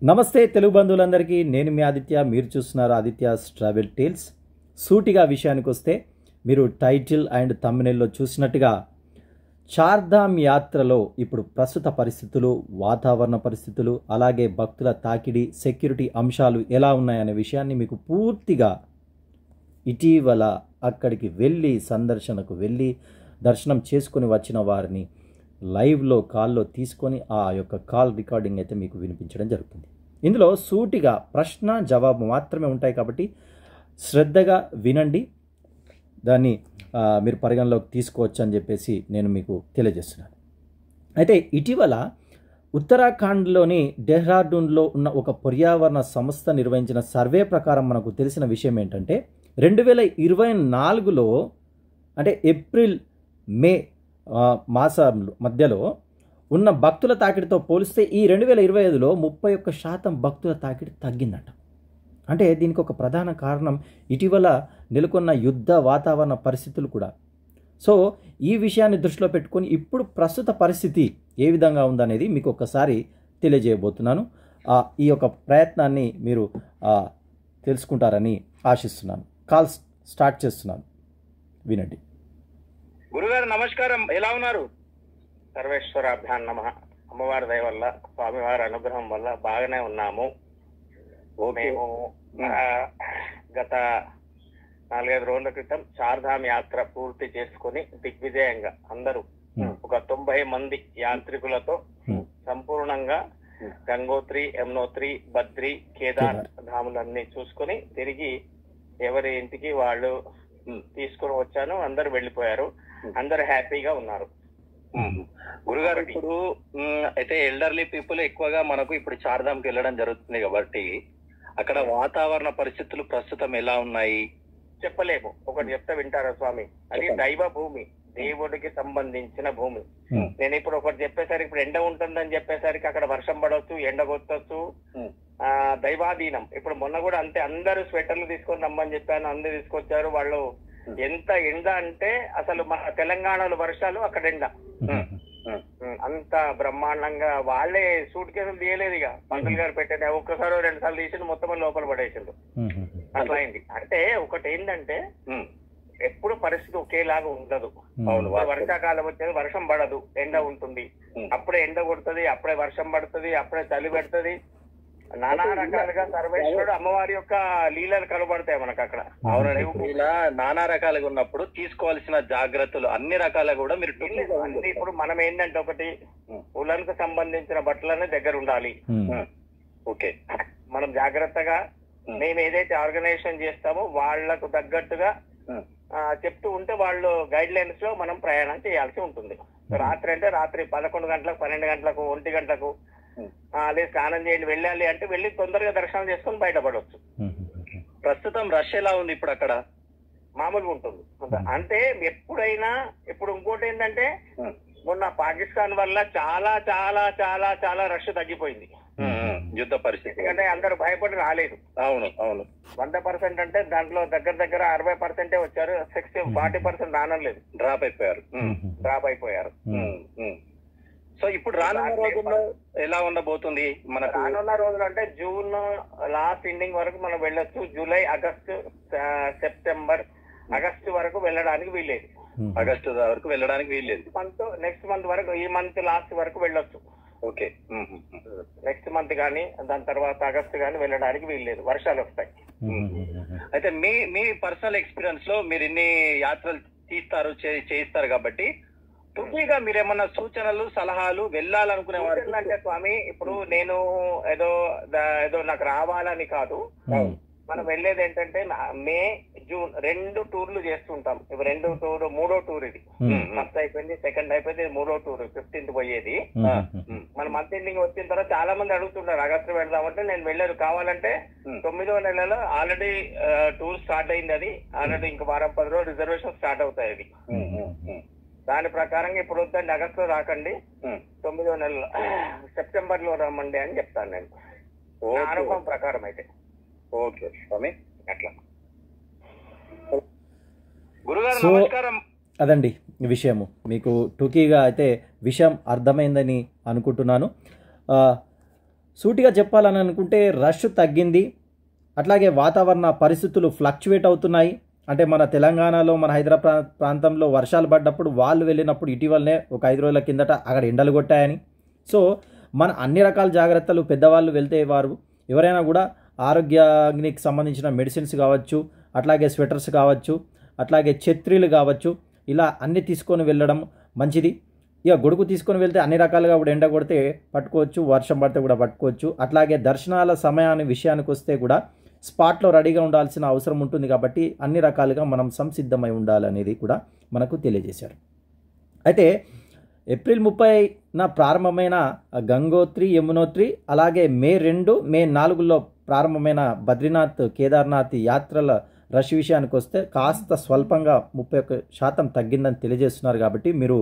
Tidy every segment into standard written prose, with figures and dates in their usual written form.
నమస్తే తెలుగు బంధువులందరికీ, నేను మీ ఆదిత్య. మీరు చూస్తున్నారు ఆదిత్యాస్ ట్రావెల్ టేల్స్. సూటిగా విషయానికి వస్తే, మీరు టైటిల్ అండ్ థంబ్నెయిల్లో చూసినట్టుగా చార్ధామ్ యాత్రలో ఇప్పుడు ప్రస్తుత పరిస్థితులు, వాతావరణ పరిస్థితులు, అలాగే భక్తుల తాకిడి, సెక్యూరిటీ అంశాలు ఎలా ఉన్నాయనే విషయాన్ని మీకు పూర్తిగా ఇటీవల అక్కడికి వెళ్ళి సందర్శనకు వెళ్ళి దర్శనం చేసుకొని వచ్చిన వారిని లైవ్లో కాల్లో తీసుకొని ఆ యొక్క కాల్ రికార్డింగ్ అయితే మీకు వినిపించడం జరుగుతుంది. ఇందులో సూటిగా ప్రశ్న జవాబు మాత్రమే ఉంటాయి కాబట్టి శ్రద్ధగా వినండి, దాన్ని మీరు పరిగణలోకి తీసుకోవచ్చు అని చెప్పేసి నేను మీకు తెలియజేస్తున్నాను. అయితే ఇటీవల ఉత్తరాఖండ్లోని డెహ్రాడూన్లో ఉన్న ఒక పర్యావరణ సంస్థ నిర్వహించిన సర్వే ప్రకారం మనకు తెలిసిన విషయం ఏంటంటే 2024లో అంటే ఏప్రిల్ మే మాసాల మధ్యలో ఉన్న భక్తుల తాకిడితో పోలిస్తే ఈ 2025లో 31% భక్తుల తాకిడి తగ్గిందట. అంటే దీనికి ఒక ప్రధాన కారణం ఇటీవల నెలకొన్న యుద్ధ వాతావరణ పరిస్థితులు కూడా. సో ఈ విషయాన్ని దృష్టిలో పెట్టుకొని ఇప్పుడు ప్రస్తుత పరిస్థితి ఏ విధంగా ఉందనేది మీకు ఒకసారి తెలియజేయబోతున్నాను. ఈ యొక్క ప్రయత్నాన్ని మీరు తెలుసుకుంటారని ఆశిస్తున్నాను. కాల్ స్టార్ట్ చేస్తున్నాను, వినండి. గురుగారు నమస్కారం, ఎలా ఉన్నారు? సర్వేశ్వరాభ్యాన్ నమః. అమ్మవారి దయ వల్ల, స్వామివారి అనుగ్రహం వల్ల బాగానే ఉన్నాము. మేము గత 4-5 రోజుల క్రితం చార్ధామ్ యాత్ర పూర్తి చేసుకుని దిగ్విజయంగా అందరూ ఒక 90 మంది యాత్రికులతో సంపూర్ణంగా గంగోత్రి, యమునోత్రి, బద్రి, కేదార్ ధాములన్నీ చూసుకుని తిరిగి ఎవరి ఇంటికి వాళ్ళు తీసుకుని వచ్చాను. అందరు వెళ్ళిపోయారు, అందరు హ్యాపీగా ఉన్నారు. గురుగారు, ఇప్పుడు అయితే ఎల్డర్లీ పీపుల్ ఎక్కువగా మనకు ఇప్పుడు చార్ధామ్కి వెళ్ళడం జరుగుతుంది కాబట్టి అక్కడ వాతావరణ పరిస్థితులు ప్రస్తుతం ఎలా ఉన్నాయి చెప్పలేము. ఒకటి చెప్తే వింటారా స్వామి? అది దైవ భూమి, దేవుడికి సంబంధించిన భూమి. నేను ఇప్పుడు ఒకటి చెప్పేసరికి ఇప్పుడు ఎండ ఉంటుందని చెప్పేసరికి అక్కడ వర్షం పడవచ్చు, ఎండ కొట్టవచ్చు. దైవాధీనం. ఇప్పుడు మొన్న కూడా అంతే, అందరూ స్వెటర్లు తీసుకొని రమ్మని చెప్పాను, అందరు తీసుకొచ్చారు. వాళ్ళు ఎంత ఎండ అంటే అసలు మన తెలంగాణలో వర్షాలు, అక్కడ ఎండ. అంత బ్రహ్మాండంగా వాళ్ళే సూట్ కేసులు తీయలేదు. ఇక పంతులు గారు పెట్టిన ఒక్కసారి 2 సార్లు తీసిండు, మొత్తం లోపల పడేసిండు. అట్లా అయింది. అంటే ఒకటి ఏంటంటే ఎప్పుడు పరిస్థితి ఒకేలాగా ఉండదు. వర్షాకాలం వచ్చేది వర్షం పడదు, ఎండ ఉంటుంది. అప్పుడే ఎండ కొడుతుంది, అప్పుడే వర్షం పడుతుంది, అప్పుడే చలి పెడుతుంది. నానా రకాలుగా సర్వేశ్వరుడు అమ్మవారి యొక్క లీలలు కనబడతాయి మనకు అక్కడ. ఇలా నానా రకాలుగా ఉన్నప్పుడు తీసుకోవాల్సిన జాగ్రత్తలు అన్ని రకాలుగా కూడా మీరు అన్ని ఇప్పుడు మనం ఏంటంటే ఒకటి ఉలన్కు సంబంధించిన బట్టలన్నీ దగ్గర ఉండాలి. ఓకే, మనం జాగ్రత్తగా మేము ఏదైతే ఆర్గనైజేషన్ చేస్తామో వాళ్లకు తగ్గట్టుగా చెప్తూ ఉంటే వాళ్ళు గైడ్ లైన్స్ లో మనం ప్రయాణం చేయాల్సి ఉంటుంది. రాత్రి అంటే రాత్రి 11 గంటలకు, 12 గంటలకు, 1 గంటలకు అదే స్నానం చేయండి వెళ్ళాలి అంటే వెళ్ళి తొందరగా దర్శనం చేసుకుని బయటపడవచ్చు. ప్రస్తుతం రష్ ఎలా ఉంది ఇప్పుడు అక్కడ? మామూలుగా ఉంటుంది. అంటే ఎప్పుడైనా ఇప్పుడు ఇంకోటి ఏంటంటే మొన్న పాకిస్తాన్ వల్ల చాలా చాలా చాలా చాలా రష్ తగ్గిపోయింది, యుద్ధ పరిస్థితి. ఎందుకంటే అందరూ భయపడి రాలేదు. అవును అవును, 100% అంటే దాంట్లో దగ్గర 60% వచ్చారు. 40% రానలేదు, డ్రాప్ అయిపోయారు. సో ఇప్పుడు రానున్న రోజుల్లో ఎలా ఉండబోతుంది మనకు? రానున్న రోజులు అంటే జూన్ లాస్ట్ ఎండింగ్ వరకు మనం వెళ్ళొచ్చు. జూలై, ఆగస్టు, సెప్టెంబర్, ఆగస్టు వరకు వెళ్ళడానికి వీల్లేదు. ఆగస్టు వరకు వెళ్ళడానికి వీల్లేదు. నెక్స్ట్ మంత్ వరకు, ఈ మంత్ లాస్ట్ వరకు వెళ్ళొచ్చు. ఓకే, నెక్స్ట్ మంత్ కానీ దాని తర్వాత ఆగస్టు కానీ వెళ్ళడానికి వీల్లేదు, వర్షాలు వస్తాయి. అయితే మీ పర్సనల్ ఎక్స్పీరియన్స్ లో మీరు ఇన్ని యాత్రలు చేయిస్తారు కాబట్టి తుర్కీగా మీరేమన్నా సూచనలు, సలహాలు వెళ్ళాలనుకునే వారు అంటే స్వామి, ఇప్పుడు నేను ఏదో నాకు రావాలని కాదు, మనం వెళ్ళేది ఏంటంటే మే, జూన్ 2 టూర్లు చేస్తుంటాం. ఇప్పుడు 2 టూర్, 3వ టూర్ ఇది. ఫస్ట్ అయిపోయింది, సెకండ్ అయిపోయింది, 3వ టూర్ 15th పోయేది. మన మంత్ ఎండింగ్ వచ్చిన తర్వాత చాలా మంది అడుగుతున్నారు ఆగస్టు వెళ్దామంటే నేను వెళ్ళారు. కావాలంటే 9వ నెలలో ఆల్రెడీ టూర్ స్టార్ట్ అయింది. అది ఆల్రెడీ ఇంక వారం 10 రోజులు రిజర్వేషన్ స్టార్ట్ అవుతాయి. అది దాని ప్రకారంగా ఇప్పుడు వద్దండి, ఆగస్టులో రాకండి, 9వ నెలలో సెప్టెంబర్ లో రమ్మండి అని చెప్తాను నేను, అనుభవం ప్రకారం అయితే. ఓకే స్వామి, అట్లా. గురుగారు నమస్కారం. అదండి విషయము. మీకు టూకీగా అయితే విషయం అర్థమైందని అనుకుంటున్నాను. సూటిగా చెప్పాలని అనుకుంటే రష్ తగ్గింది, అట్లాగే వాతావరణ పరిస్థితులు ఫ్లక్చువేట్ అవుతున్నాయి. అంటే మన తెలంగాణలో మన హైదరాబాద్ ప్రాంతంలో వర్షాలు పడ్డప్పుడు వాళ్ళు వెళ్ళినప్పుడు ఇటీవలనే ఒక 5 రోజుల కిందట అక్కడ ఎండలు కొట్టాయని. సో మన అన్ని రకాల జాగ్రత్తలు పెద్దవాళ్ళు వెళ్తే వారు ఎవరైనా కూడా ఆరోగ్యానికి సంబంధించిన మెడిసిన్స్ కావచ్చు, అట్లాగే స్వెటర్స్ కావచ్చు, అట్లాగే ఛత్రీలు కావచ్చు, ఇలా అన్ని తీసుకొని వెళ్ళడం మంచిది. ఇక గొడుగు తీసుకొని వెళ్తే అన్ని రకాలుగా కూడా ఎండ కొడితే పట్టుకోవచ్చు, వర్షం పడితే కూడా పట్టుకోవచ్చు. అట్లాగే దర్శనాల సమయాన్ని విషయానికి వస్తే కూడా స్పాట్లో రెడీగా ఉండాల్సిన అవసరం ఉంటుంది కాబట్టి అన్ని రకాలుగా మనం సంసిద్ధమై ఉండాలనేది కూడా మనకు తెలియజేశారు. అయితే ఏప్రిల్ 30న ప్రారంభమైన గంగోత్రి, యమునోత్రి, అలాగే మే 2, మే 4లో ప్రారంభమైన బద్రీనాథ్, కేదార్నాథ్ యాత్రల రష్ విషయానికి వస్తే కాస్త స్వల్పంగా 31% తగ్గిందని తెలియజేస్తున్నారు. కాబట్టి మీరు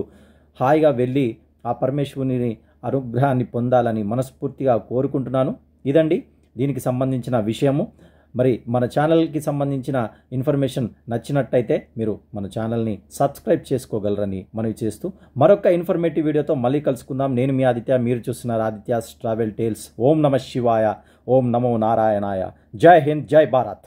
హాయిగా వెళ్ళి ఆ పరమేశ్వరుని అనుగ్రహాన్ని పొందాలని మనస్ఫూర్తిగా కోరుకుంటున్నాను. ఇదండి దీనికి సంబంధించిన విషయము. మరి మన ఛానల్కి సంబంధించిన ఇన్ఫర్మేషన్ నచ్చినట్టయితే మీరు మన ఛానల్ని సబ్స్క్రైబ్ చేసుకోగలరని మనవి చేస్తూ మరొక ఇన్ఫర్మేటివ్ వీడియోతో మళ్ళీ కలుసుకుందాం. నేను మీ ఆదిత్య, మీరు చూస్తున్నారు ఆదిత్యాస్ ట్రావెల్ టేల్స్. ఓం నమః శివాయ, ఓం నమో నారాయణాయ. జై హింద్, జై భారత్.